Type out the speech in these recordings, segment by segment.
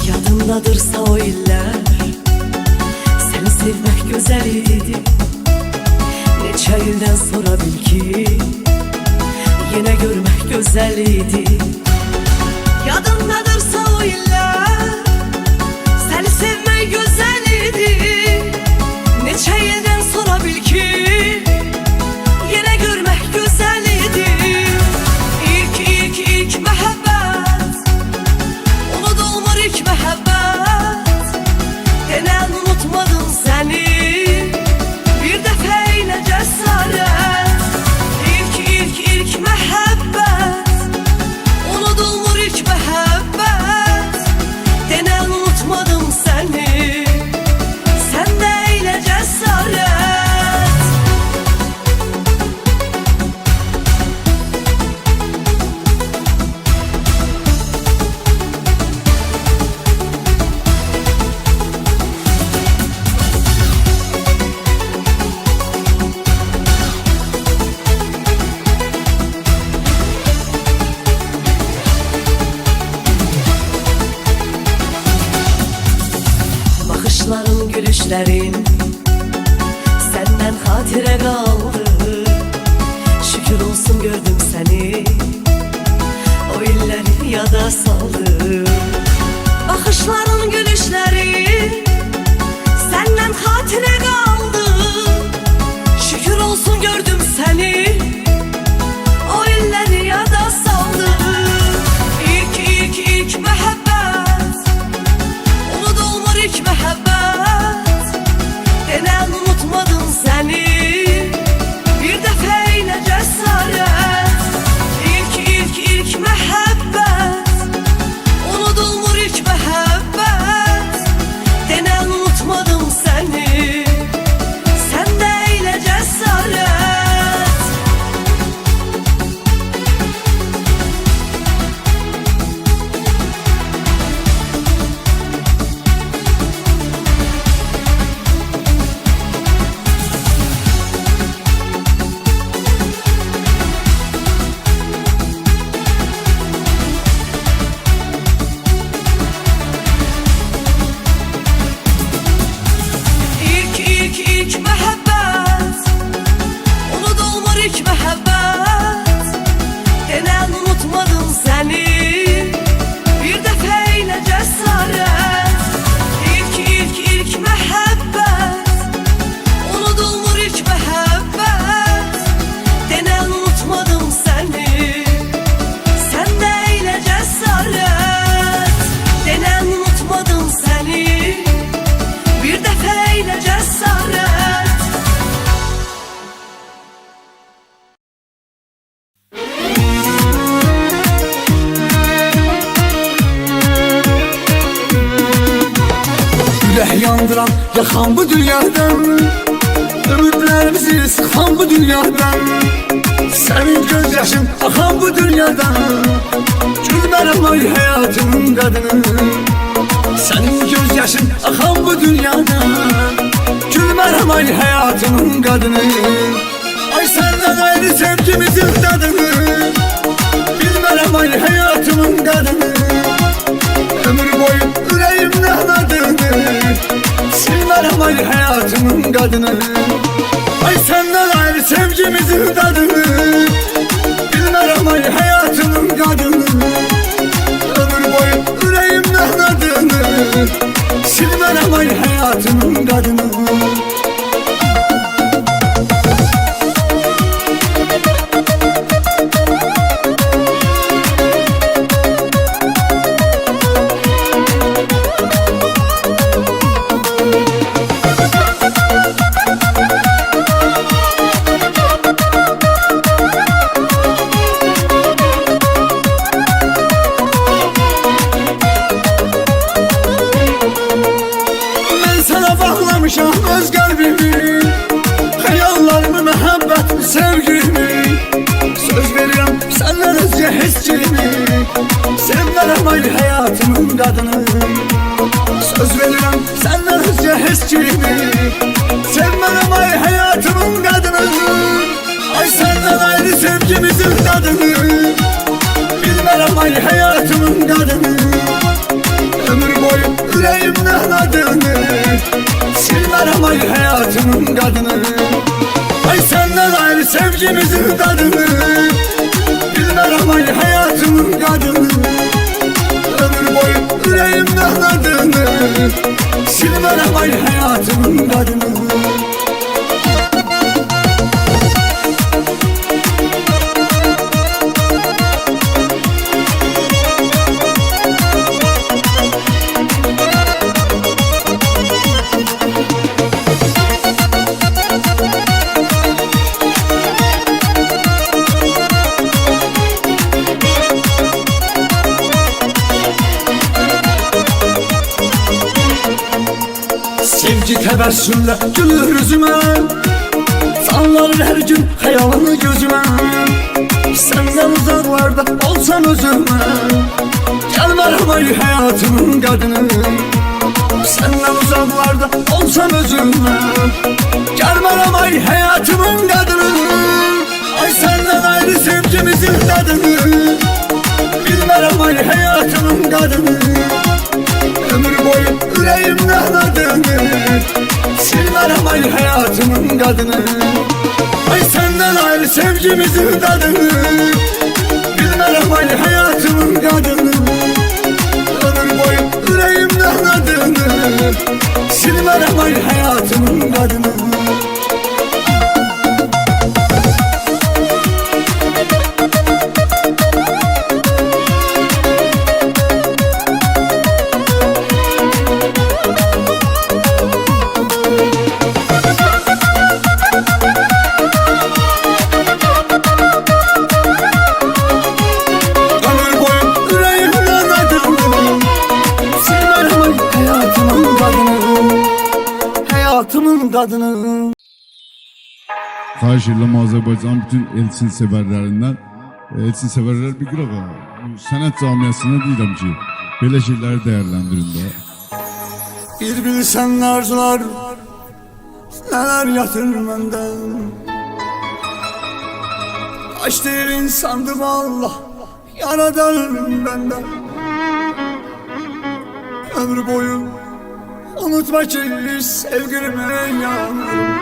Yadımdadırsa o iller seni sevmek güzel idi. Neçə ildən sonra bil ki yine görmek güzel idi. Yadımdadırsa o iller seni sevmek güzel idi. Neçə ildən sonra bil ki yine görmek güzel idi. İlk məhəbbət unudulmur, ilk məhəbbət denən unutmadım səni bir dəfə ilə cəsarət. İlk məhəbbət unudulmur, ilk məhəbbət Bakışların, gülüşlerin senden hatire kaldı. Şükür olsun gördüm seni, o illeri yada saldı. Bakışların, gülüşlerin senden hatire kaldı. Şükür olsun gördüm seni, o illeri yada saldı. İlk mehabbet, unudulmur ilk mehabbet. Denen unutmadım seni, bir defa ile cesaret. İlk mehabbet, unudulmur ilk mehabbet. Denen unutmadım seni, sen de ile cesaret. İlk mehabbet, unudulmur ilk mehabbet. Denen unutmadım seni, bir defa ile cesaret. İlk mehabbet, unudulmur ilk mehabbet. Denen unutmadım seni, sen de ile cesaret. Denen unutmadım seni, bir defa ile cesaret. Yürek yandıran, yakan bu dünyadan, ümitlerimizi sıkan bu dünyadan. Senin gözyaşın akan bu dünyadan, gülmerem ay hayatımın kadını. Senin gözyaşın akan bu dünyadan, gülmerem ay hayatımın kadını. Ay senden ayrı sevgimizin tadını, bilmerem ay hayatımın kadını. Ömür boyu yüreğimde anadını, silmerem ay hayatımın kadını. Ay senden ayrı sevgimizin tadını, bilmerem ay hayatımın kadını. Ömür boyu yüreğimde anadını, silmerem ay hayatımın kadını. Bağlamışam öz kalbimi, hayallarımı, mehabbetimi, sevgimi. Söz veriyorum senden özce hisçimi, sevmerem ay hayatımın kadını. Söz veriyorum senden özce hisçimi, sevmerem ay hayatımın kadını. Ay senden ayrı sevgimizin tadını, bilmerem ay hayatımın kadını. Ömür boyu yüreğimden adını, silmerem ay hayatımın kadını. Ay senden ayrı sevgimizin tadını, bilmerem ay hayatımın kadını. Ömür boyu yüreğimden adını, silmerem ay hayatımın kadını. Sevgi tebessümle gülür yüzüme, sallar her gün hayalını gözüme. Senden uzaklarda olsam özüme, gelmerem ay hayatımın kadını. Senden uzaklarda olsam özüme, gelmerem ay hayatımın kadını. Ay senden ayrı sevgimizin tadını, bilmerem ay hayatımın kadını. Ömür boyu yüreğimden adını silmem ay hayatımın kadını. Ay senden ayrı sevgimizin tadını bilmem ay hayatımın kadını. Ömür boyu yüreğimden adını silmem ay hayatımın kadını. Hayatımın kadını. Xahiş edirəm Azərbaycan bütün Elçin sevərlərindən. Elçin sevərlər bir qırağa. Sənət camiasına deyirəm ki, belə şeyləri dəyərləndirin də. Bir bilsən arzular neler yatır məndən. Aç değil insandım Allah yaradan benden. Ömür boyu unutma ki sevgilime yandım.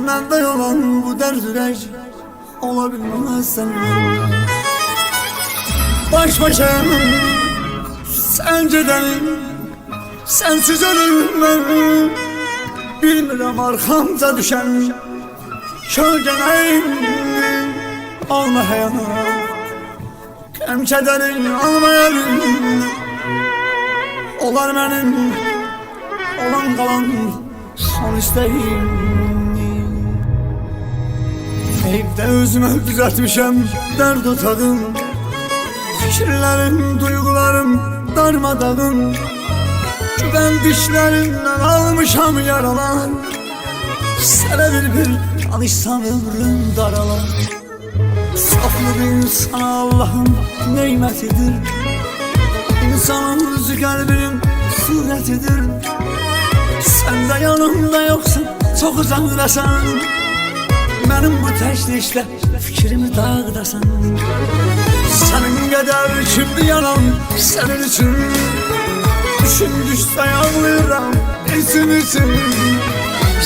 Mende olan bu dert yürek olabilmez seninle. Baş başa senceden sensiz ölüm. Bilmirəm arxamca düşen kölgene alma həyana. Qəm kədərin almayalım. Olar mənim olan qalan son istəyim. Evdə özümə düzəltmişəm dərd otağım. Fikirlərim, duygularım darmadağın. Güvən dişlərimdən almışam yaralar. Sənə bir danışsam ömrüm daralar. Saflı insan Allah'ın neymətidir. İnsanın özü qəlbinin surətidir. Sən də yanımda yoxsun, çox uzaqdasan. Mənim bu təşvişlə fikrimi dağıdasan. Sənin qədər kimdi yanan sənin üçün. Düşün düşsə ağlayıram için için.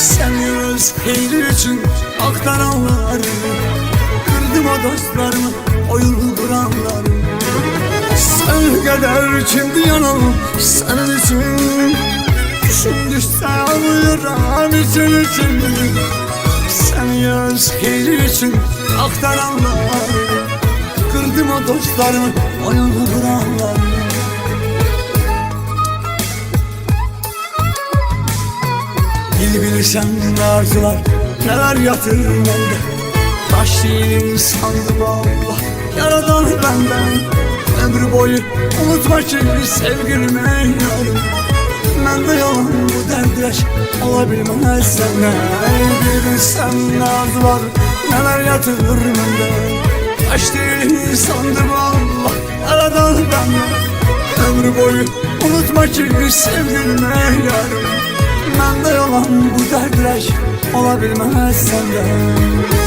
Sən öz xeyri üçün axtaranları. Kırdım o dostlarımı, o yolu quranları. Sən qədər kimdi yanan sənin üçün. Düşün düşsə ağlayıram için için. Sən öz xeyri üçün axtaranları. Kırdım o dostlarımı, o yolu quranları. Bilirsən arzular neler yatır məndə. Taş değilim sandım Allah yaradan benden. Ömür boyu unutma ki sevgilime yarım. Məndə yalan bu dərdləş olabilməz sənə. Bilirsən arzular neler yatır məndə. Taş değilim sandım Allah yaradan benden. Ömür boyu unutma ki sevgilime yarım. Məndə yalan bu dərdləş olabilməz səndən.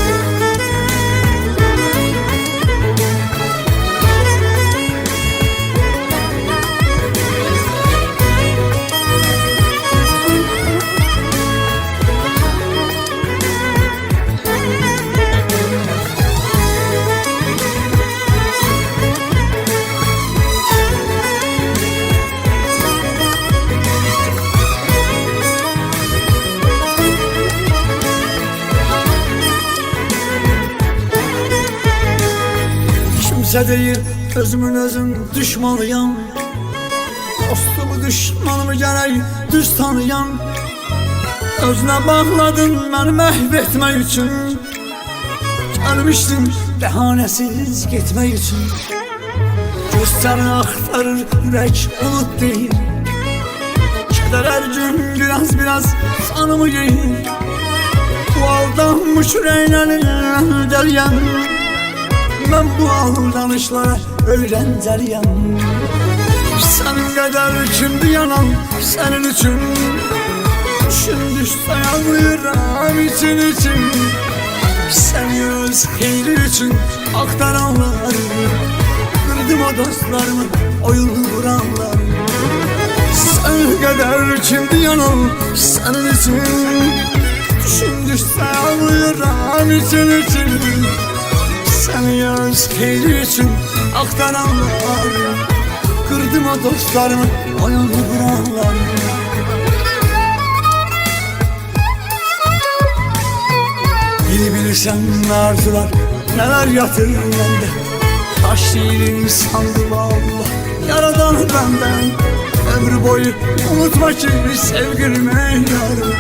Kimsə deyir özümün özüm düşmanıyam. Dostumu düşmanımı gərək düz tanıyam. Özünə bağladın məni məhv etmək üçün. Gəlmişdim bəhanəsiz getmək üçün. Göstərini axtarır ürək unut deyir. Kədər hər gün biraz canımı yeyir. Bu aldanmış ürəklərin dəliyəm. Mən bu aldanışlara ölən cəriyəm. Sənin qədər kimdi yanan sənin üçün. Düşün düşsə yanlayıram için için. Səni öz xeyri üçün axtaranları. Kırdım o dostlarımı, oyun kuranlar. Sen kadar kimdi yanım senin için. Düşündükçe ağlıyorum için. Seni yalnız keyfi için aktaranlar. Kırdım o dostlarımı, oyun kuranlar. Bilirsen arzular neler yatır bende. Taş değilim sandım Allah, yaradan benden. Ömrü boyu unutma ki sevgilime yarım.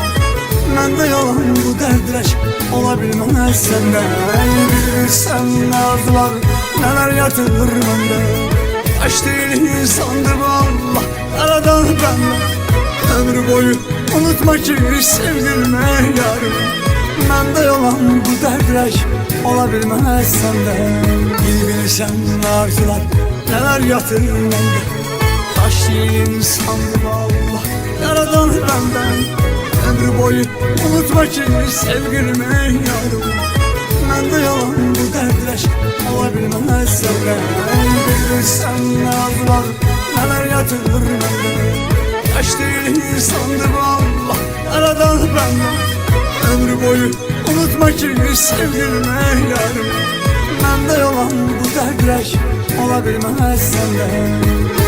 Mende yalan bu derdileş olabilmez senden. Bilirsen arzular neler yatır bende. Taş değilim sandım Allah, yaradan benden. Ömrü boyu unutma ki sevgilime yarım. Mende yalan bu derdileş olabilmez senden. Bilirsen arzular neler yatır bende. Taş değilim sandım Allah, yaradan benden. Ömrü boyu unutma ki sevgilime yarım. Mende yalan bu derdileş olabilmez senden. Bilirsen arzular neler yatır bende. Taş değilim sandım Allah, yaradan benden. Ömrü boyu unutma ki sevgilime yarım. Mende yalan bu derdileş olabilmez senden.